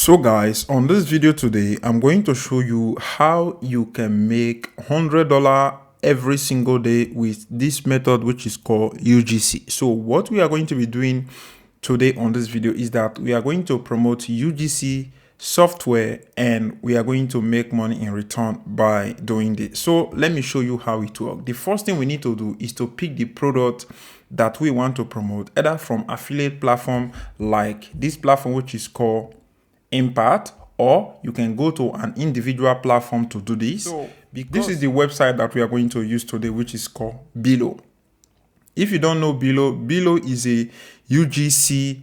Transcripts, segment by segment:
So guys, on this video today, I'm going to show you how you can make $100 every single day with this method, which is called UGC. So what we are going to be doing today on this video is that we are going to promote UGC software and we are going to make money in return by doing this. So let me show you how it works. The first thing we need to do is to pick the product that we want to promote, either from affiliate platform like this platform, which is called Impact, or you can go to an individual platform to do this. So this is the website that we are going to use today, which is called Billo. If you don't know Billo is a UGC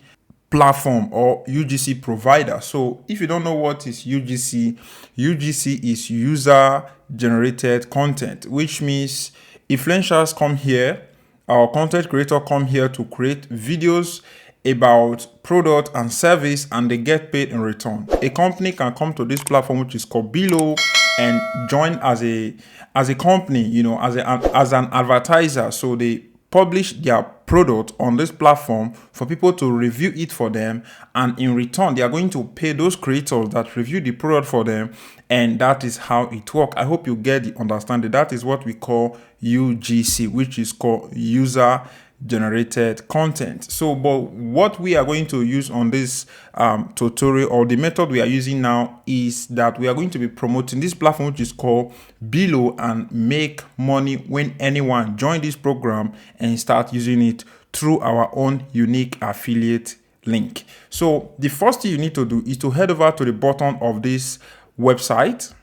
platform or UGC provider. So if you don't know what is UGC, UGC is user generated content, which means influencers come here, our content creator come here to create videos about product and service, and they get paid in return. A company can come to this platform, which is called Billo, and join as a company, as an advertiser. So they publish their product on this platform for people to review it for them, and in return they are going to pay those creators that review the product for them, and that is how it works. I hope you get the understanding. That is what we call UGC, which is called user generated content. So but what we are going to use on this tutorial, or the method we are using now, is that we are going to be promoting this platform, which is called Billo, and make money when anyone join this program and start using it through our own unique affiliate link. So the first thing you need to do is to head over to the bottom of this website.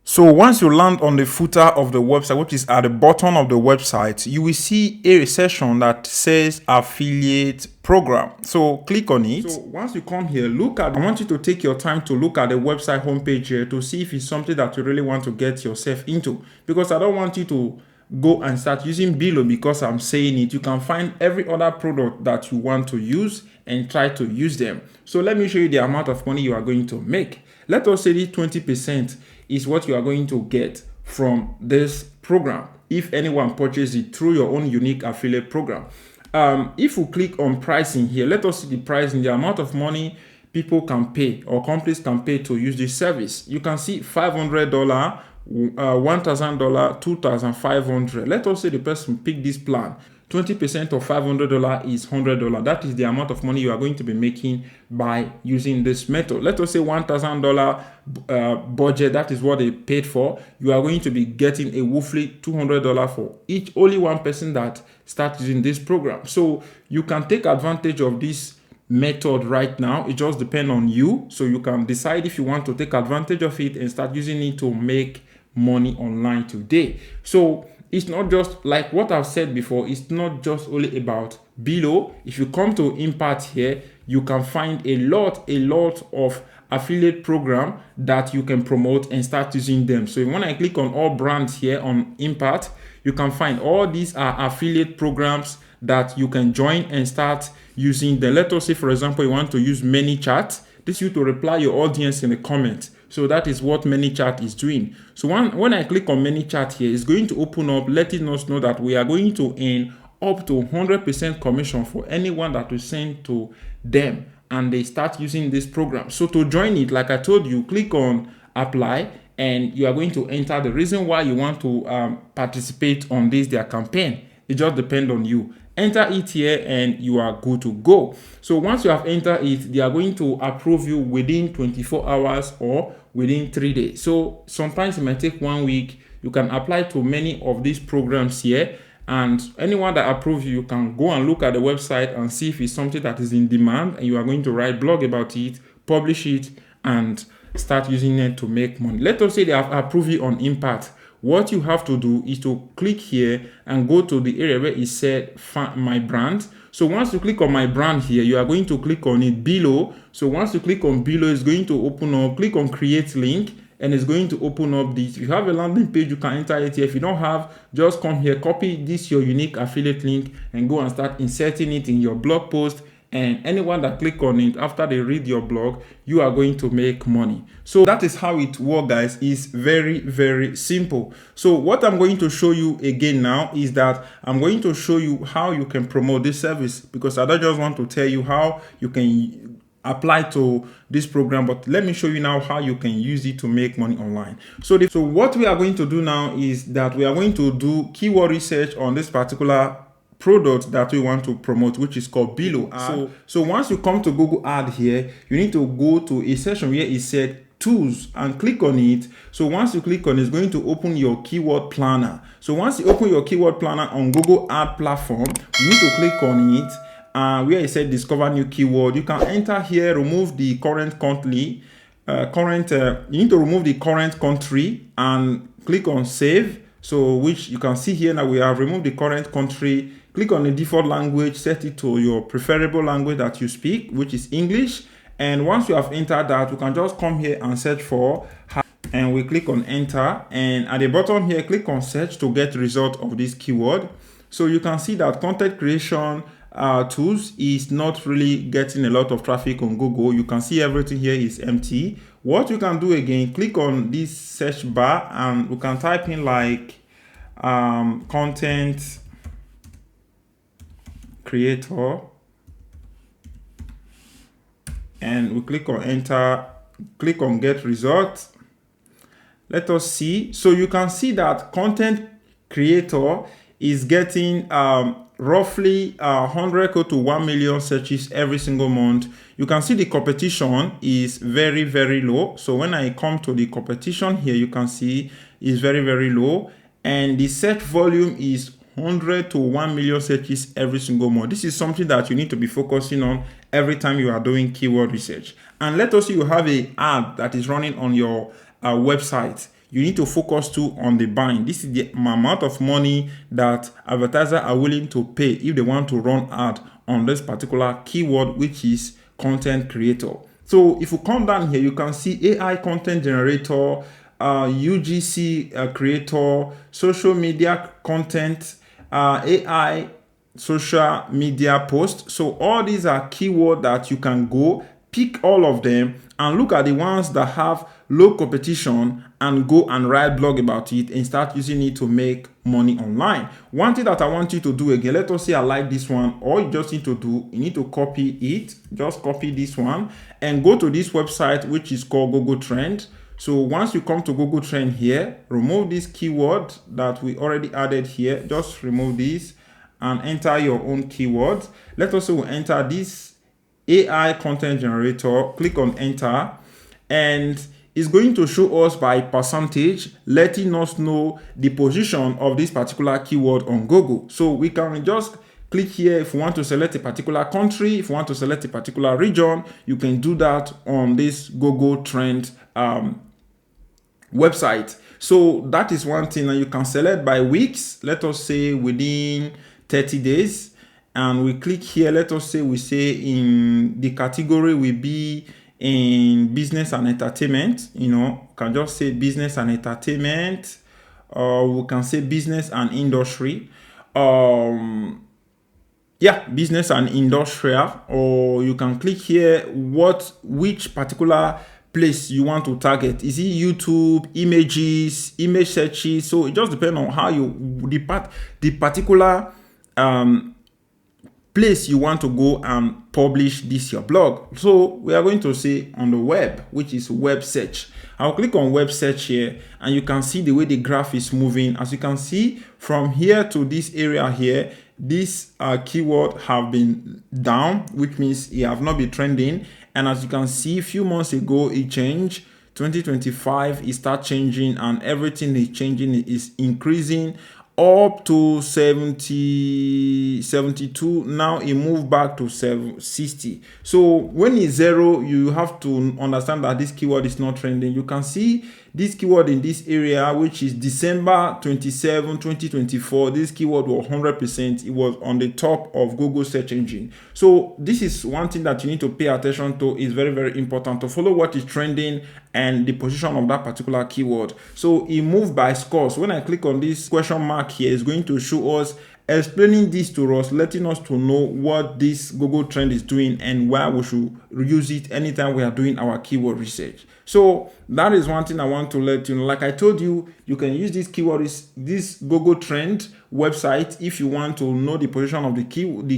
So once you land on the footer of the website, which is at the bottom of the website, you will see a section that says affiliate program. So click on it. So once you come here, I want you to take your time to look at the website homepage here to see if it's something that you really want to get yourself into, because I don't want you to go and start using Billo because I'm saying it. You can find every other product that you want to use and try to use them. So let me show you the amount of money you are going to make. Let us say this 20% is what you are going to get from this program if anyone purchases it through your own unique affiliate program. If you click on pricing here, let us see the pricing, the amount of money people can pay or companies can pay to use this service. You can see $500, $1,000, $2,500. Let us say the person pick this plan. 20% of $500 is $100. That is the amount of money you are going to be making by using this method. Let us say $1,000 budget. That is what they paid for. You are going to be getting a woefully $200 for only one person that starts using this program. So you can take advantage of this method right now. It just depends on you. So you can decide if you want to take advantage of it and start using it to make money online today. So it's not just like what I've said before. It's not just only about Billo. If you come to Impact here, you can find a lot of affiliate program that you can promote and start using them. So when I click on all brands here on Impact, you can find all these are affiliate programs that you can join and start using them. Let us say, for example, you want to use ManyChat. This is you to reply your audience in the comments. So that is what ManyChat is doing. So when I click on ManyChat here, it's going to open up, letting us know that we are going to earn up to 100% commission for anyone that we send to them and they start using this program. So to join it, like I told you, click on apply and you are going to enter the reason why you want to participate on their campaign. It just depends on you. Enter it here and you are good to go. So once you have entered it, they are going to approve you within 24 hours or within 3 days. So sometimes it might take 1 week. You can apply to many of these programs here, and anyone that approves you, you can go and look at the website and see if it's something that is in demand, and you are going to write blog about it, publish it, and start using it to make money. Let us say they have approved you on Impact. What you have to do is to click here and go to the area where it said my brand. So once you click on my brand here, you are going to click on it Billo. So once you click on Billo, it's going to open up. Click on create link and it's going to open up this. If you have a landing page, you can enter it here. If you don't have, just come here, copy this your unique affiliate link and go and start inserting it in your blog post. And anyone that click on it after they read your blog, you are going to make money. So that is how it works, guys. It's very simple. So what I'm going to show you again now is that I'm going to show you how you can promote this service, because I don't just want to tell you how you can apply to this program, but let me show you now how you can use it to make money online. So what we are going to do now is that we are going to do keyword research on this particular product that we want to promote, which is called Billo. So once you come to Google Ad here, you need to go to a section where it said tools and click on it. So once you click on it, it's going to open your keyword planner. So once you open your keyword planner on Google Ad platform, you need to click on it. Where it said discover new keyword, you can enter here, remove the current country, you need to remove the current country and click on save. So which you can see here now we have removed the current country. Click on the default language, set it to your preferable language that you speak, which is English. And once you have entered that, you can just come here and search for, and we click on enter, and at the bottom here click on search to get result of this keyword. So you can see that content creation tools is not really getting a lot of traffic on Google. You can see everything here is empty. What you can do again, click on this search bar and you can type in like content creator, and we click on enter, click on get results. Let us see. So you can see that content creator is getting roughly 100 to 1 million searches every single month. You can see the competition is very, very low. So when I come to the competition here, you can see is very, very low, and the search volume is 100 to 1 million searches every single month. This is something that you need to be focusing on every time you are doing keyword research. And let us say you have an ad that is running on your website. You need to focus too on the buying. This is the amount of money that advertisers are willing to pay if they want to run ad on this particular keyword, which is content creator. So if you come down here, you can see AI content generator, UGC creator, social media content, AI social media post. So all these are keywords that you can go pick all of them and look at the ones that have low competition and go and write blog about it and start using it to make money online. One thing that I want you to do again, let us say I like this one, all you just need to do, you need to copy it, just copy this one and go to this website which is called Google Trend. So once you come to Google Trend here, remove this keyword that we already added here, just remove this and enter your own keywords. Let us say we enter this AI content generator, click on enter, and it's going to show us by percentage, letting us know the position of this particular keyword on Google. So we can just click here if you want to select a particular country, if you want to select a particular region, you can do that on this Google Trend website. So that is one thing, and you can select by weeks, let us say within 30 days. And we click here, let us say we say in the category will be in business and entertainment, you know, can just say business and entertainment, or we can say business and industry, business and industrial, or you can click here which particular place you want to target. Is it YouTube, images, image searches? So it just depends on how the particular place you want to go and publish this your blog. So we are going to say on the web, which is web search. I'll click on web search here and you can see the way the graph is moving. As you can see from here to this area here, this keyword have been down, which means it have not been trending. And as you can see, a few months ago it changed. 2025 it start changing and everything is changing, is increasing up to 70, 72. Now it moved back to 60. So when it's zero, you have to understand that this keyword is not trending. You can see this keyword in this area, which is December 27, 2024. This keyword was 100%. It was on the top of Google search engine. So this is one thing that you need to pay attention to. It's very, very important to follow what is trending and the position of that particular keyword. So it moved by scores. When I click on this question mark here, it's going to show us, explaining this to us, letting us to know what this Google Trend is doing and why we should use it anytime we are doing our keyword research. So that is one thing I want to let you know. Like I told you, you can use this this Google Trend website if you want to know the position of the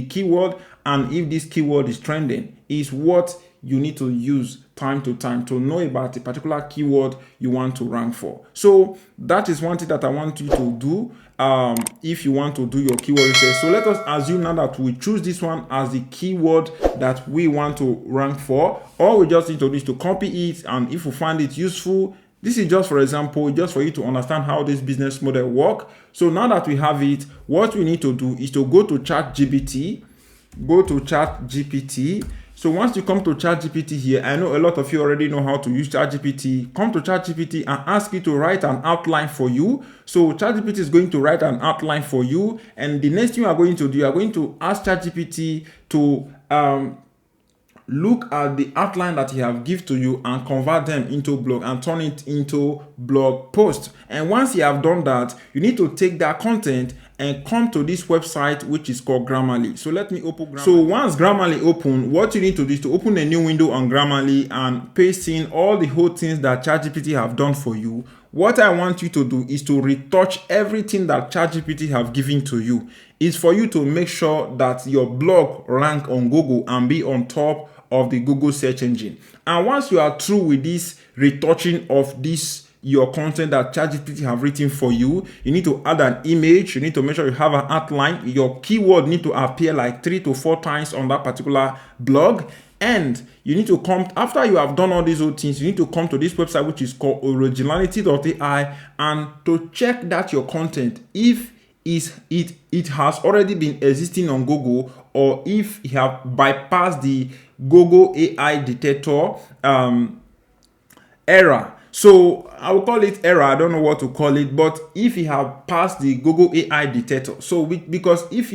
keyword and if this keyword is trending. Is what you need to use time to time to know about a particular keyword you want to rank for. So that is one thing that I want you to do if you want to do your keyword research. So let us assume now that we choose this one as the keyword that we want to rank for. All we just need to do is to copy it, and if we find it useful, this is just for example, just for you to understand how this business model work. So now that we have it, what we need to do is to go to ChatGPT. So once you come to ChatGPT here, I know a lot of you already know how to use ChatGPT. Come to ChatGPT and ask it to write an outline for you. So ChatGPT is going to write an outline for you, and the next thing you are going to do, you are going to ask ChatGPT to look at the outline that he have give to you and convert them into blog and turn it into blog post. And once you have done that, you need to take that content and come to this website which is called Grammarly. So let me open Grammarly. So once Grammarly open, what you need to do is to open a new window on Grammarly and paste in all the whole things that ChatGPT have done for you. What I want you to do is to retouch everything that ChatGPT have given to you. It's for you to make sure that your blog rank on Google and be on top of the Google search engine. And once you are through with this retouching of this your content that ChatGPT have written for you, you need to add an image. You need to make sure you have an outline. Your keyword need to appear like 3 to 4 times on that particular blog. And you need to come, after you have done all these other things, you need to come to this website which is called originality.ai and to check that your content, if it has already been existing on Google, or if you have bypassed the Google AI detector error. So I will call it error. I don't know what to call it, but if you have passed the Google AI detector, so because if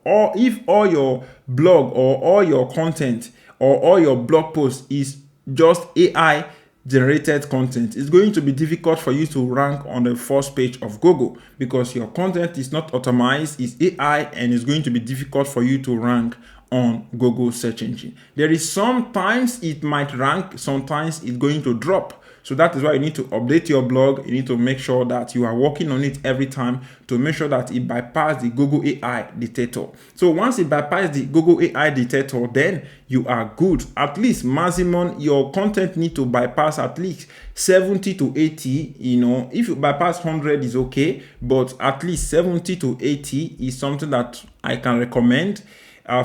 all your blog or all your content or all your blog post is just AI generated content, it's going to be difficult for you to rank on the first page of Google because your content is not optimized, it's AI, and it's going to be difficult for you to rank on Google search engine. There is sometimes it might rank, sometimes it's going to drop. So that is why you need to update your blog. You need to make sure that you are working on it every time to make sure that it bypasses the Google AI detector. So once it bypasses the Google AI detector, then you are good. At least maximum, your content need to bypass at least 70 to 80. You know, if you bypass 100 is okay, but at least 70 to 80 is something that I can recommend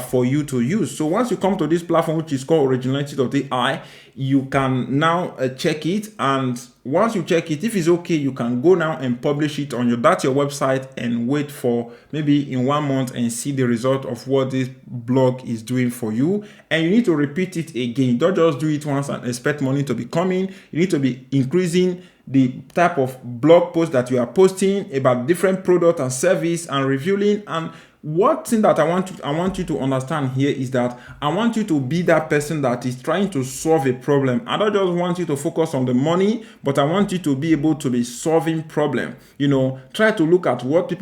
for you to use. So once you come to this platform which is called originality.ai, you can now check it, and once you check it, if it's okay, you can go now and publish it on your website and wait for maybe in 1 month and see the result of what this blog is doing for you. And you need to repeat it again. Don't just do it once and expect money to be coming. You need to be increasing the type of blog post that you are posting about different product and service and reviewing. And what thing that I want you to understand here is that I want you to be that person that is trying to solve a problem. I don't just want you to focus on the money, but I want you to be able to be solving problem. You know, try to look at what the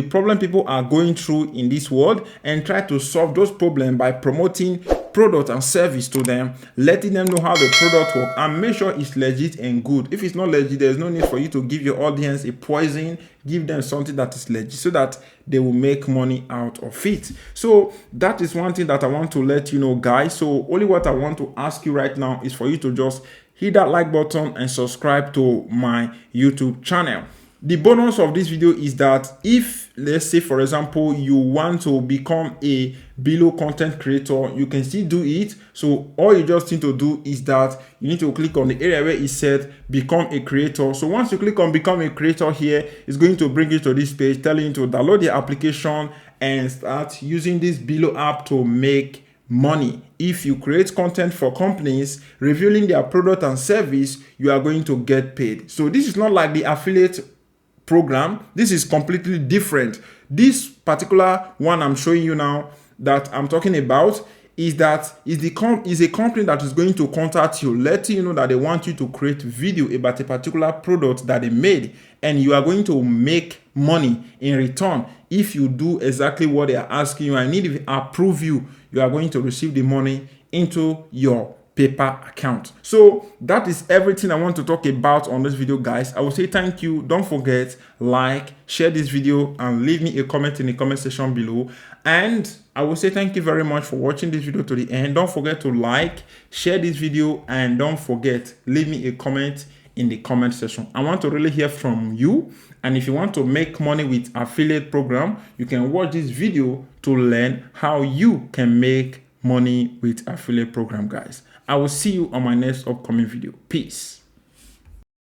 problem people are going through in this world and try to solve those problems by promoting product and service to them, letting them know how the product works, and make sure it's legit and good. If it's not legit, there's no need for you to give your audience a poison. Give them something that is legit so that they will make money out of it. So that is one thing that I want to let you know, guys. So only what I want to ask you right now is for you to just hit that like button and subscribe to my YouTube channel. The bonus of this video is that if, let's say for example, you want to become a Billo content creator, you can still do it. So all you just need to do is that you need to click on the area where it said become a creator. So once you click on become a creator here, it's going to bring you to this page telling you to download the application and start using this Billo app to make money. If you create content for companies revealing their product and service, you are going to get paid. So this is not like the affiliate program. This is completely different. This particular one I'm showing you now that I'm talking about is a company that is going to contact you, letting you know that they want you to create video about a particular product that they made, and you are going to make money in return. If you do exactly what they are asking you and need to approve you, you are going to receive the money into your paper account. So that is everything I want to talk about on this video, guys. I will say thank you. Don't forget, like, share this video, and leave me a comment in the comment section below. And I will say thank you very much for watching this video to the end. Don't forget to like, share this video, and don't forget, leave me a comment in the comment section. I want to really hear from you. And if you want to make money with affiliate program, you can watch this video to learn how you can make money with affiliate program, guys. I will see you on my next upcoming video. Peace.